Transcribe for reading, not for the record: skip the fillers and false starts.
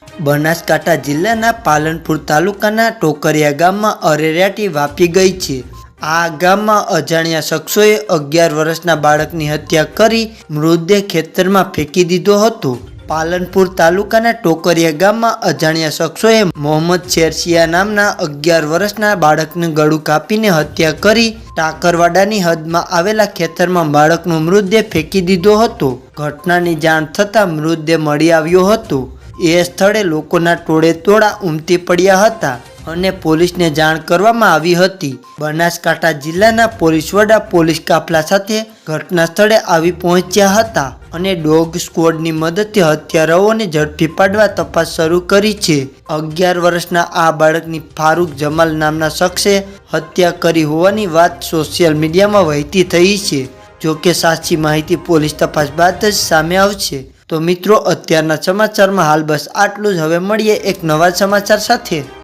બનાસકાંઠા જિલ્લાના પાલનપુર તાલુકાના ટોકરિયા ગામમાં અરેરાટી વાપી ગઈ છે। આ ગામમાં અજાણ્યા શખ્સોએ 11 વર્ષના બાળકની હત્યા કરી મૃતદેહ ખેતરમાં ફેંકી દીધો હતો। પાલનપુર તાલુકાના ટોકરિયા ગામમાં અજાણ્યા શખ્સોએ મોહમ્મદ શેરસિયા નામના 11 વર્ષના બાળકનું ગળું કાપીને હત્યા કરી ટાકરવાડાની હદમાં આવેલા ખેતરમાં બાળકનો મૃતદેહ ફેંકી દીધો હતો। ઘટનાની જાણ થતાં મૃતદેહ મળી આવ્યો હતો। એ સ્થળે લોકોના ટોળે ટોળા ઉમટી પડ્યા હતા અને પોલીસને જાણ કરવામાં આવી હતી। બનાસકાંઠા જિલ્લાના પોલીસ વડા પોલીસ કાફલા સાથે ઘટના સ્થળે આવી પહોંચ્યા હતા અને ડોગ સ્ક્વોડની મદદથી હત્યારાઓને ઝડપી પાડવા તપાસ શરૂ કરી છે। 11 વર્ષના આ બાળકની ફારૂક જમાલ નામના શખ્સે હત્યા કરી હોવાની વાત સોશિયલ મીડિયામાં વહેતી થઈ છે। જોકે સાચી માહિતી પોલીસ તપાસ બાદ જ સામે આવશે। તો મિત્રો, અત્યારના સમાચારમાં હાલ બસ આટલું જ। હવે મળીએ એક નવા સમાચાર સાથે।